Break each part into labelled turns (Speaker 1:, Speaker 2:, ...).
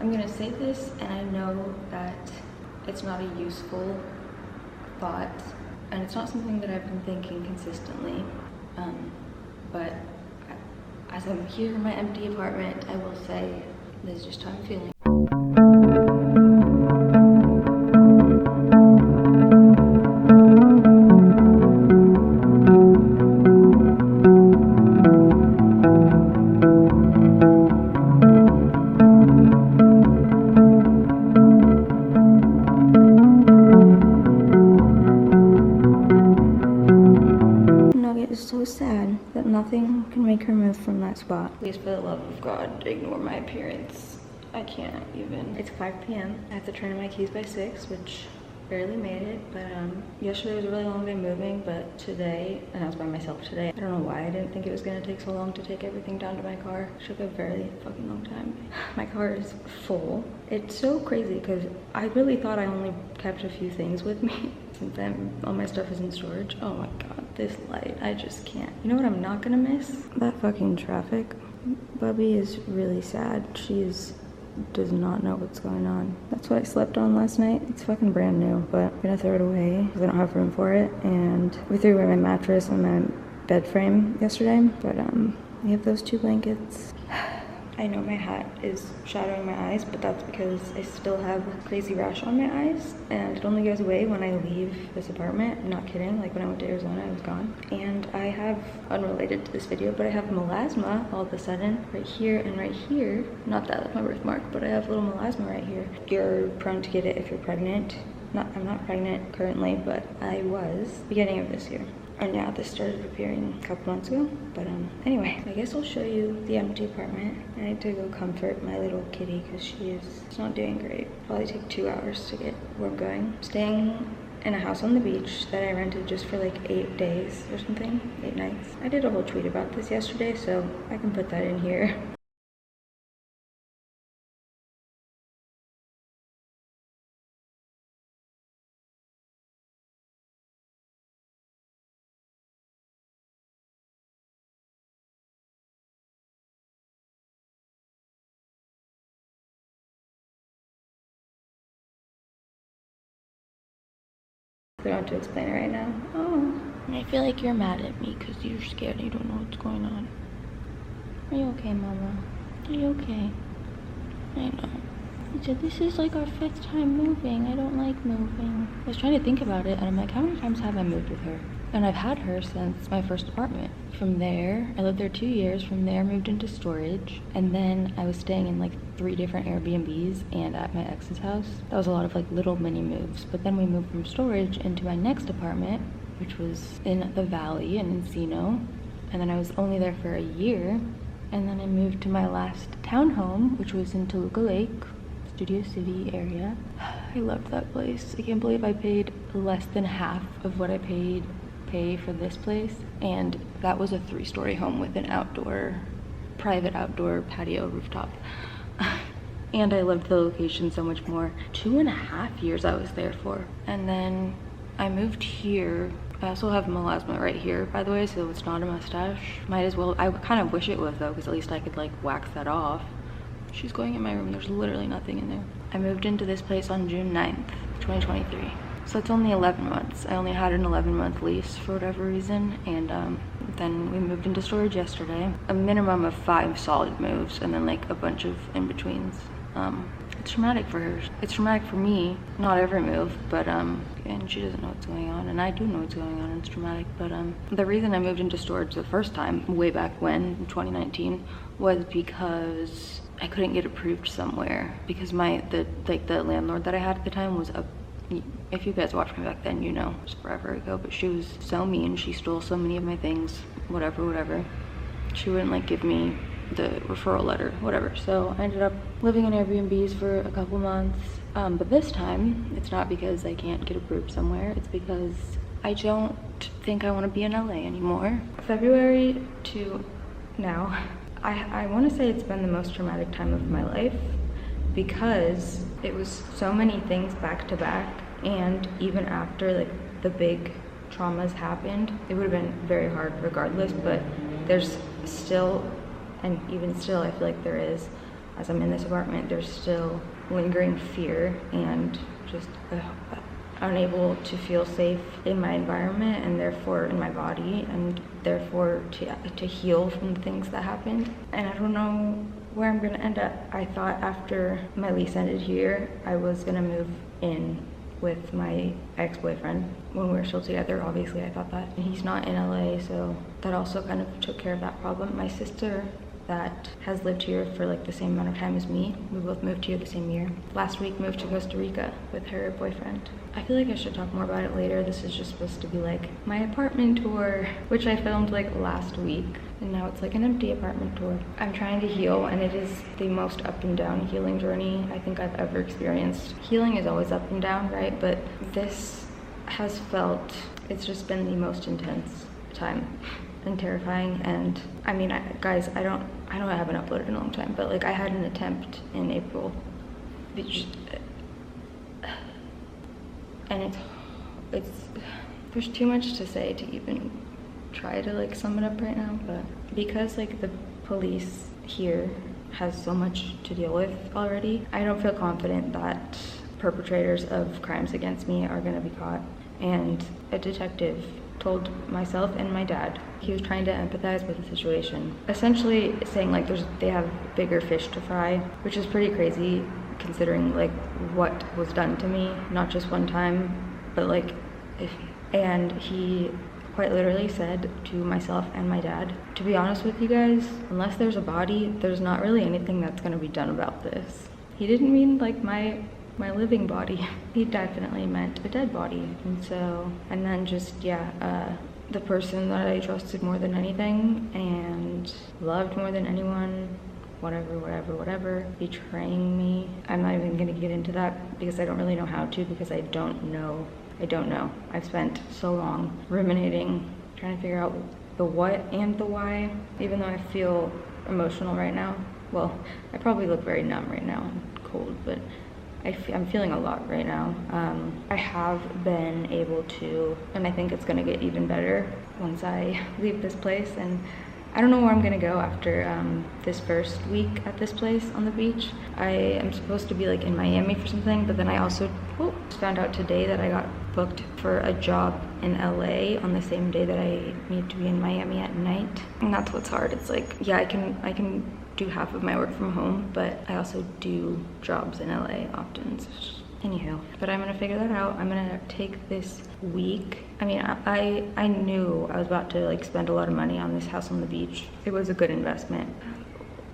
Speaker 1: I'm gonna say this, and I know that it's not a useful thought, and it's not something that I've been thinking consistently, but as I'm here in my empty apartment, I will say this is just how I'm feeling. So sad that nothing can make her move from that spot. Please, for the love of God, ignore my appearance. I can't even. It's 5 p.m. I have to turn in my keys by 6, which barely made it, but yesterday was a really long day moving, but today, and I was by myself today, I don't know why I didn't think it was gonna take so long to take everything down to my car. It took a very fucking long time. My car is full. It's so crazy because I really thought I only kept a few things with me since all my stuff is in storage. Oh my God, this light, I just can't. You know what I'm not gonna miss? That fucking traffic. Bubby is really sad. Does not know what's going on. That's what I slept on last night. It's fucking brand new, but I'm gonna throw it away because I don't have room for it. And we threw away my mattress and my bed frame yesterday, but we have those 2 blankets. I know my hat is shadowing my eyes, but that's because I still have a crazy rash on my eyes, and it only goes away when I leave this apartment. I'm not kidding. Like when I went to Arizona, I was gone. And I have, unrelated to this video, but I have melasma all of a sudden right here and right here. Not that, that's my birthmark, but I have a little melasma right here. You're prone to get it if you're pregnant. I'm not pregnant currently, but I was beginning of this year. And yeah, this started appearing a couple months ago. But anyway, I guess I'll show you the empty apartment. I need to go comfort my little kitty because she's not doing great. Probably take 2 hours to get where I'm going. Staying in a house on the beach that I rented just for like 8 days or something, 8 nights. I did a whole tweet about this yesterday, so I can put that in here. We don't have to explain it right now. Oh, I feel like you're mad at me because you're scared and you don't know what's going on. Are you okay, Mama? Are you okay? I know. He said, this is like our 5th time moving. I don't like moving. I was trying to think about it, and I'm like, how many times have I moved with her? And I've had her since my first apartment. From there, I lived there 2 years. From there, moved into storage. And then I was staying in like 3 different Airbnbs and at my ex's house. That was a lot of like little mini moves. But then we moved from storage into my next apartment, which was in the Valley in Encino. And then I was only there for a year. And then I moved to my last townhome, which was in Toluca Lake, Studio City area. I loved that place. I can't believe I paid less than half of what I pay for this place, and that was a 3-story home with an private outdoor patio rooftop. And I loved the location so much more. 2.5 years I was there for, and then I moved here. I also have melasma right here, by the way, so it's not a mustache. Might as well. I kind of wish it was though, because at least I could like wax that off. She's going in my room. There's literally nothing in there. I moved into this place on June 9th, 2023. So it's only 11 months. I only had an 11-month lease for whatever reason, and then we moved into storage yesterday. A minimum of 5 solid moves, and then like a bunch of in-betweens. It's traumatic for her. It's traumatic for me. Not every move, but and she doesn't know what's going on, and I do know what's going on, and it's traumatic. But the reason I moved into storage the first time, way back when, in 2019, was because I couldn't get approved somewhere because the landlord that I had at the time was if you guys watched me back then, you know, it was forever ago, but she was so mean. She stole so many of my things, whatever. She wouldn't like give me the referral letter, whatever. So I ended up living in Airbnbs for a couple months. But this time, it's not because I can't get approved somewhere. It's because I don't think I want to be in LA anymore. February to now, I want to say it's been the most traumatic time of my life because it was so many things back to back, and even after like the big traumas happened, it would have been very hard regardless, but there's still, and even still I feel like there is as I'm in this apartment, there's still lingering fear and just unable to feel safe in my environment and therefore in my body, and therefore to heal from the things that happened. And I don't know where I'm gonna end up. I thought after my lease ended here, I was gonna move in with my ex-boyfriend when we were still together. Obviously I thought that. And he's not in LA, so that also kind of took care of that problem. My sister that has lived here for like the same amount of time as me, we both moved here the same year, last week moved to Costa Rica with her boyfriend. I feel like I should talk more about it later. This is just supposed to be like my apartment tour, which I filmed like last week, and now it's like an empty apartment tour. I'm trying to heal, and it is the most up and down healing journey I think I've ever experienced. Healing is always up and down, right? But this has felt, it's just been the most intense time and terrifying. And I mean, guys, I haven't uploaded in a long time, but like I had an attempt in April, and it's there's too much to say to even try to like sum it up right now. But because like the police here has so much to deal with already, I don't feel confident that perpetrators of crimes against me are gonna be caught. And a detective told myself and my dad, he was trying to empathize with the situation, essentially saying like they have bigger fish to fry, which is pretty crazy considering like what was done to me, not just one time, but like and he quite literally said to myself and my dad, to be honest with you guys, unless there's a body, there's not really anything that's going to be done about this. He didn't mean like my living body. He definitely meant a dead body. And then just, the person that I trusted more than anything and loved more than anyone, whatever, betraying me. I'm not even gonna get into that because I don't really know how to, because I don't know. I've spent so long ruminating, trying to figure out the what and the why, even though I feel emotional right now. Well, I probably look very numb right now and cold, but I'm feeling a lot right now. I have been able to, and I think it's gonna get even better once I leave this place. And I don't know where I'm gonna go after this first week at this place on the beach. I am supposed to be like in Miami for something, but then I also just found out today that I got booked for a job in LA on the same day that I need to be in Miami at night. And that's what's hard. It's like, yeah, I can do half of my work from home, but I also do jobs in LA often. So anywho, but I'm gonna figure that out. I'm gonna take this week. I mean, I knew I was about to like spend a lot of money on this house on the beach. It was a good investment.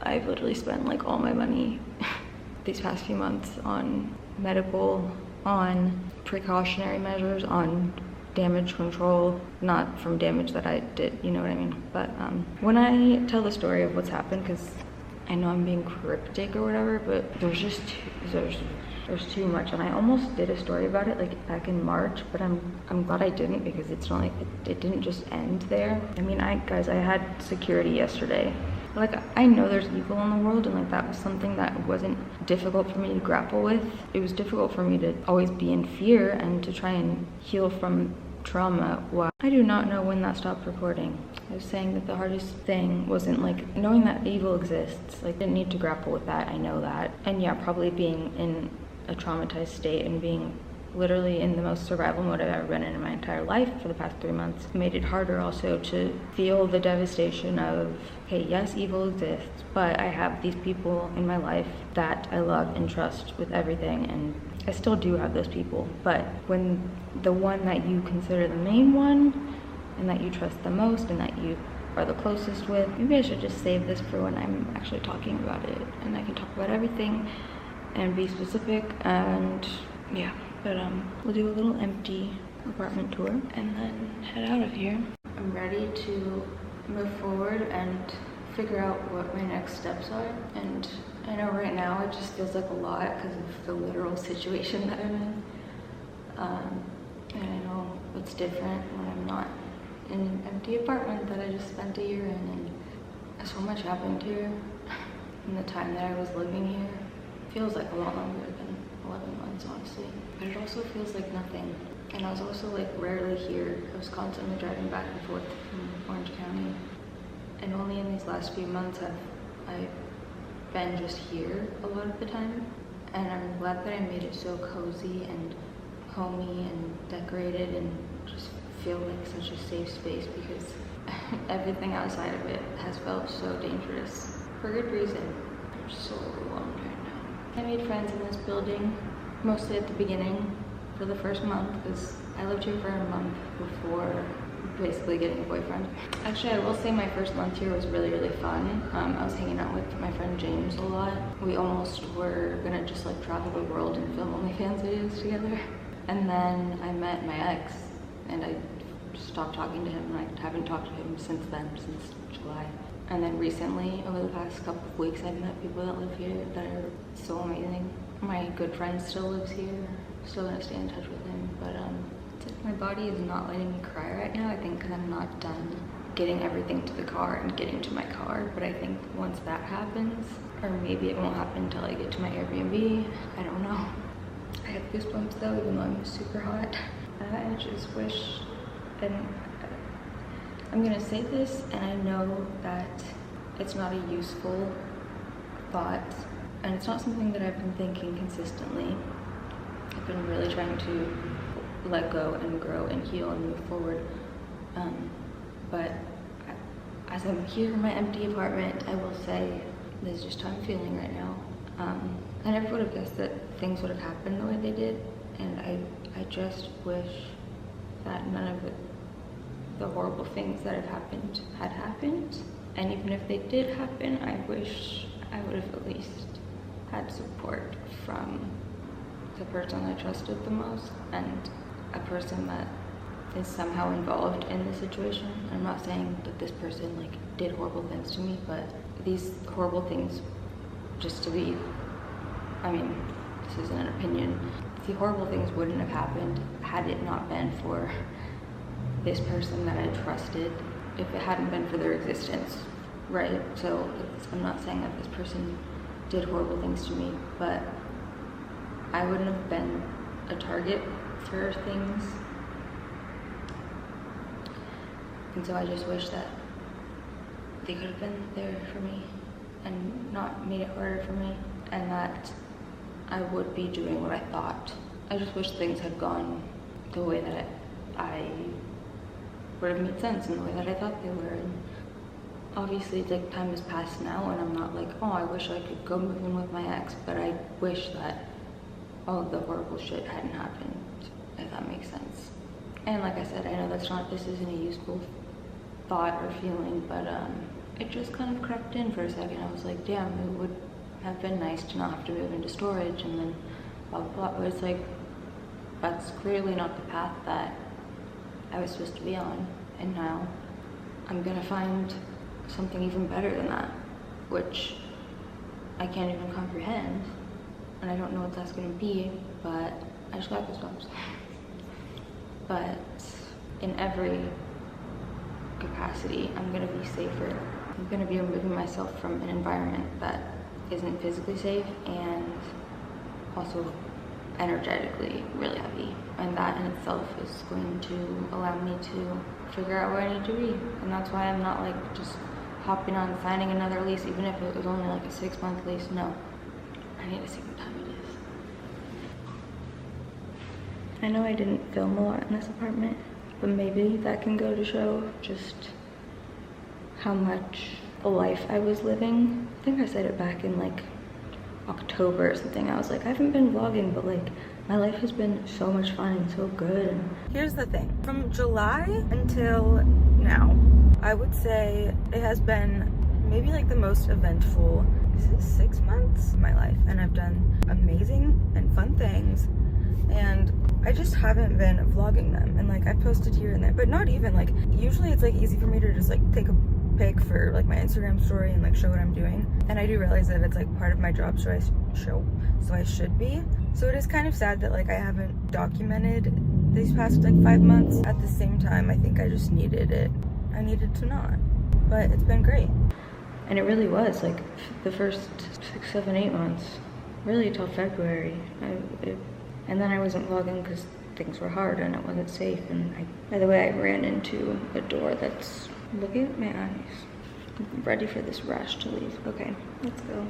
Speaker 1: I've literally spent like all my money these past few months on medical, on precautionary measures, on damage control, not from damage that I did, you know what I mean? But when I tell the story of what's happened, because I know I'm being cryptic or whatever, but there's too much, and I almost did a story about it like back in March, but I'm glad I didn't, because it's not like it didn't just end there. I mean, guys, I had security yesterday. Like, I know there's evil in the world, and like that was something that wasn't difficult for me to grapple with. It was difficult for me to always be in fear and to try and heal from trauma. Wow. I do not know when that stopped recording. I was saying that the hardest thing wasn't like knowing that evil exists. Like, I didn't need to grapple with that, I know that. And yeah, probably being in a traumatized state and being literally in the most survival mode I've ever been in my entire life for the past 3 months made it harder also to feel the devastation of, okay, yes, evil exists, but I have these people in my life that I love and trust with everything, and I still do have those people. But when the one that you consider the main one and that you trust the most and that you are the closest with, maybe I should just save this for when I'm actually talking about it and I can talk about everything and be specific. And yeah, but we'll do a little empty apartment tour and then head out of here. I'm ready to move forward and figure out what my next steps are. And I know right now it just feels like a lot because of the literal situation that I'm in. And I know it's different when I'm not in an empty apartment that I just spent a year in, and so much happened here in the time that I was living here. It feels like a lot longer than 11 months, honestly. But it also feels like nothing. And I was also like rarely here. I was constantly driving back and forth from Orange County. And only in these last few months have I been just here a lot of the time, and I'm glad that I made it so cozy and homey and decorated and just feel like such a safe space, because everything outside of it has felt so dangerous for good reason. I'm so overwhelmed right now. I made friends in this building mostly at the beginning for the first month, because I lived here for a month before basically getting a boyfriend. Actually, I will say my first month here was really, really fun. I was hanging out with my friend James a lot. We almost were gonna just like travel the world and film OnlyFans videos together. And then I met my ex, and I stopped talking to him, and I haven't talked to him since then, since July. And then recently, over the past couple of weeks, I've met people that live here that are so amazing. My good friend still lives here, still gonna stay in touch with him, but it's like my body is not letting me cry right now, I think because I'm not done getting everything to the car and getting to my car. But I think once that happens, or maybe it won't happen until I get to my Airbnb, I don't know. I have goosebumps though, even though I'm super hot. I just wish, and I'm gonna say this, and I know that it's not a useful thought, and it's not something that I've been thinking consistently. I've been really trying to let go and grow and heal and move forward. But as I'm here in my empty apartment, I will say this is just how I'm feeling right now. I never would have guessed that things would have happened the way they did, and I just wish that none of the horrible things that have happened had happened. And even if they did happen, I wish I would have at least had support from the person I trusted the most, and a person that is somehow involved in the situation. I'm not saying that this person like did horrible things to me, but these horrible things, just to be, I mean, this isn't an opinion, the horrible things wouldn't have happened had it not been for this person that I trusted, if it hadn't been for their existence, right? So I'm not saying that this person did horrible things to me, but I wouldn't have been a target for things. And so I just wish that they could have been there for me and not made it harder for me, and that I would be doing what I thought. I just wish things had gone the way that I would have made sense in the way that I thought they were. And obviously, like, time has passed now, and I'm not like, oh, I wish I could go move in with my ex, but I wish that all of the horrible shit hadn't happened, if that makes sense. And like I said, I know this isn't a useful thought or feeling, but it just kind of crept in for a second. I was like, damn, it would have been nice to not have to move into storage, and then blah blah blah. But it's like, that's clearly not the path that I was supposed to be on, and now I'm gonna find something even better than that, which I can't even comprehend, and I don't know what that's gonna be, but I just got goosebumps. But in every capacity, I'm gonna be safer. I'm gonna be removing myself from an environment that isn't physically safe and also energetically really heavy, and that in itself is going to allow me to figure out where I need to be. And that's why I'm not like just hopping on signing another lease, even if it was only like a 6-month lease. No, I need to see what time it is. I know I didn't film a lot in this apartment, but maybe that can go to show just how much a life I was living. I think I said it back in like October or something. I was like, I haven't been vlogging, but like my life has been so much fun and so good. And here's the thing, from July until now, I would say it has been maybe like the most eventful, is it 6 months of my life, and I've done amazing and fun things, and I just haven't been vlogging them. And like, I've posted here and there, but not even like, usually it's like easy for me to just like take a pic for like my Instagram story and like show what I'm doing, and I do realize that it's like part of my job, so I should be. So it is kind of sad that like I haven't documented these past like 5 months. At the same time, I think I just needed it. I needed to not, but it's been great. And it really was like the first 6, 7, 8 months, really till February. And then I wasn't vlogging because things were hard and it wasn't safe. And by the way, I ran into a door that's, look at my eyes. I'm ready for this rash to leave. Okay, let's go.